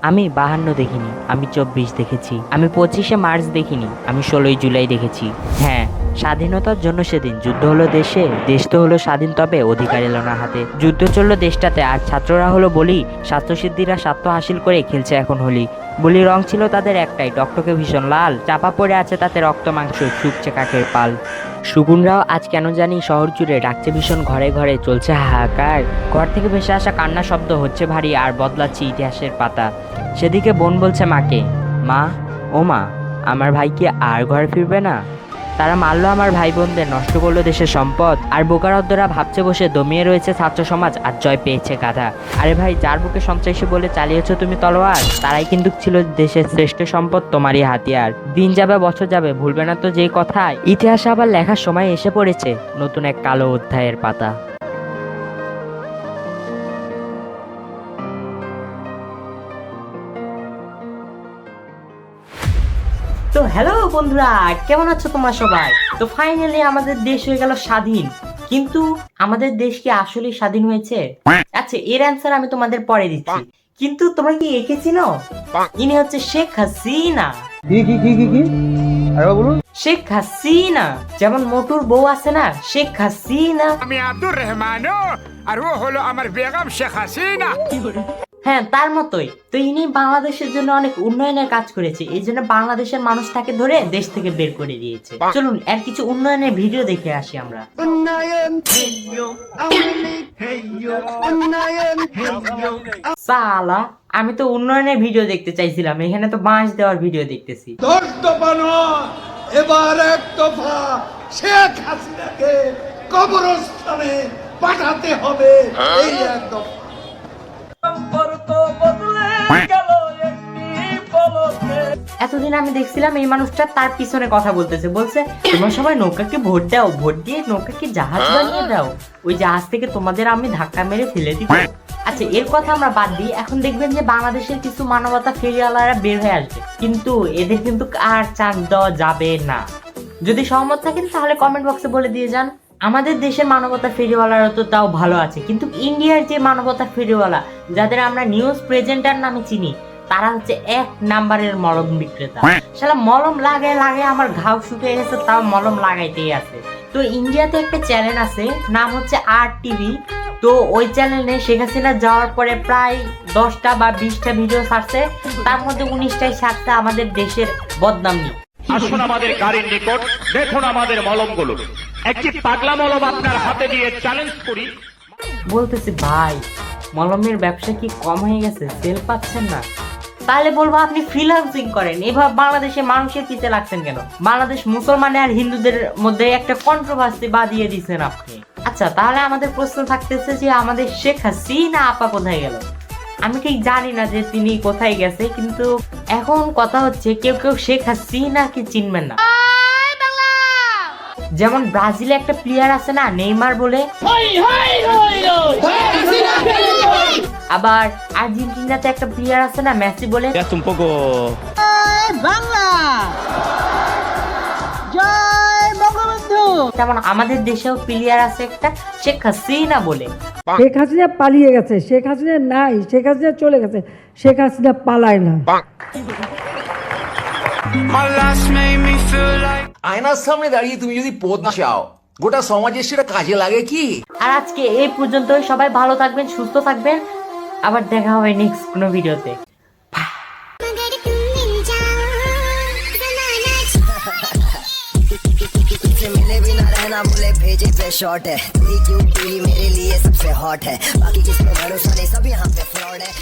আমি 52 দেখিনি, আমি 24 দেখেছি। আমি 25শে মার্চ দেখিনি, আমি 16ই জুলাই দেখেছি। হ্যাঁ, স্বাধীনতার জন্য সেদিন যুদ্ধ হলো দেশে, দেশ তো হলো স্বাধীন, তবে অধিকার এলো না হাতে। যুদ্ধ চললো দেশটাতে, আর ছাত্ররা হলো বলি, স্বার্থসিদ্ধিরা স্বার্থ হাসিল করে খেলছে এখন হোলি। বলি রং ছিল তাদের একটাই, টকটকে ভীষণ লাল, চাপা পড়ে আছে তাতে রক্ত মাংস, চুপছে কাকের পাল। শগুনরাও আজ কেন জানি শহর জুড়ে ডাকছে ভীষণ, ঘরে ঘরে চলছে হাহাকার। ঘর থেকে ভেসে আসা কান্না শব্দ হচ্ছে ভারী, আর বদলাচ্ছে ইতিহাসের পাতা। সেদিকে বোন বলছে মাকে, মা, ও মা, আমার ভাই কি আর ঘরে ফিরবে না? তারা মারলো আমার ভাই বোনদের, নষ্ট করলো দেশের সম্পদ, আর বোকারদ্দরা ভাবছে বসে দমিয়ে রয়েছে ছাত্র সমাজ, আর জয় পেয়েছে গাধা। আরে ভাই, যার বুকে সন্ত্রাসী বলে চালিয়েছো তুমি তলোয়ার, তারাই কিন্তু ছিল দেশের শ্রেষ্ঠ সম্পদ, তোমারই হাতিয়ার। দিন যাবে বছর যাবে, ভুলবে না তো যেই কথা, ইতিহাসে আবার লেখার সময় এসে পড়েছে নতুন এক কালো অধ্যায়ের পাতা। তো হ্যালো বন্ধুরা, কেমন আছো তোমরা সবাই? তো ফাইনালি আমাদের দেশ হয়ে গেল স্বাধীন, কিন্তু আমাদের দেশ কি আসলে স্বাধীন হয়েছে? আচ্ছা, এর অ্যান্সার আমি তোমাদের পরে দিচ্ছি, কিন্তু তোমরা কি একে চিনো? ইনি হচ্ছে শেখ হাসিনা। কি কি কি কি কি আরে বলুন। শেখ হাসিনা, যেমন মোটুর বউ আছে না, শেখ হাসিনা। আমি আব্দুর রহমান, আর ও হলো আমার বেগম শেখ হাসিনা। হ্যাঁ, তার মতোই। তো ইনি বাংলাদেশের জন্য অনেক উন্নয়নের কাজ করেছে, এই জন্য বাংলাদেশের মানুষ তাকে ধরে দেশ থেকে বের করে দিয়েছে। চলুন এর কিছু উন্নয়নের ভিডিও দেখে আসি আমরা। সালা, আমি তো উন্নয়নের ভিডিও দেখতে চাইছিলাম, এখানে তো বাঁশ দেওয়ার ভিডিও দেখতেছি। 10 দফা নয়, এবার 1 দফা শেখ হাসিনাকে কবরস্থানে পাঠাতে হবে। এই 1 দফা। এতদিন আমি দেখছিলাম এই মানুষটা তার পিছনে কথা বলতেছে, বলছে তোমরা সবাই নৌকাকে ভোট দাও, ভোট দিয়ে নৌকাকে জাহাজ বানিয়ে দাও, ওই জাহাজ থেকে তোমাদের আমি ধাক্কা মেরে ফেলে দিব। আচ্ছা, এর কথা আমরা বাদ দিই। এখন দেখবেন যে বাংলাদেশের কিছু মানবতা ফেরিওয়ালারা বের হয়ে আসবে, কিন্তু এদের কিন্তু আর চান্স দেওয়া যাবে না। যদি সহমত থাকেন তাহলে কমেন্ট বক্সে বলে দিয়ে যান। আমাদের দেশের মানবতা ফেরিওয়ালারা তো তাও ভালো আছে, কিন্তু ইন্ডিয়ার যে মানবতা ফেরিওয়ালা, যাদের আমরা নিউজ প্রেজেন্টার নামে চিনি, তারা হচ্ছে 1 নাম্বারের মলম বিক্রেতা। শালা মলম লাগায় লাগায় আমার ঘাও শুকিয়ে গেছে, তাও মলম লাগাইতেই আছে। তো ইন্ডিয়াতে একটা চ্যানেল আছে, নাম হচ্ছে RTV। তো ওই চ্যানেলে শেখ হাসিনা যাওয়ার পরে প্রায় 10টা বা 20টা ভিডিও ছাড়ছে, তার মধ্যে 19টাই ছাড়ছে আমাদের দেশের বদনাম নিয়ে। আসুন আমাদের গাড়ির নিকট, দেখুন আমাদের মলমগুলো। একটি পাগলা মলম আপনার হাতে দিয়ে চ্যালেঞ্জ করি। বলতেছি ভাই, মলমের ব্যবসা কি কম হয়ে গেছে, সেল পাচ্ছেন না? তাহলে বলবো আপনি ফ্রিল্যান্সিং করেন। এভাবে বাংলাদেশের মানুষের পিছে লাগছেন কেন? বাংলাদেশ মুসলমান আর হিন্দুদের মধ্যে একটা কন্ট্রোভার্সি বাঁধিয়ে দিচ্ছেন আপনি। আচ্ছা, তাহলে আমাদের প্রশ্ন থাকতেছে যে আমাদের শেখ হাসিনা আপা কোথায় গেল? আমি ঠিক জানি না যে তিনি কোথায় গেছে, কিন্তু এখন কথা হচ্ছে কেউ কেউ শেখ হাসিনাকে চিনবেন না। যেমন ব্রাজিলে একটা প্লেয়ার আছে না, নেইমার বলে, আবার আর্জেন্টিনাতে একটা প্লেয়ার আছে না, মেসি বলে। তেমন আমাদের দেশেও প্লেয়ার আছে একটা, শেখ হাসিনা বলে। শেখ হাসিনা পালিয়ে গেছে, শেখ হাসিনা নাই, শেখ হাসিনা চলে গেছে, শেখ হাসিনা পালায় না। আয়নার সামনে দাঁড়িয়ে তুমি যদি পদ চাও, গোটা সমাজের সেটা কাজে লাগে কি? আর আজকে এই পর্যন্তই। সবাই ভালো থাকবেন, সুস্থ থাকবেন, আবার দেখা হবে নেক্সট কোনো ভিডিওতে। मिले बिना रहना बोले भेजे पे शॉर्ट है, तू ही क्यों मेरे लिए सबसे हॉट है, बाकी किसको भरोसा नहीं, सब यहाँ पे फ्रॉड है।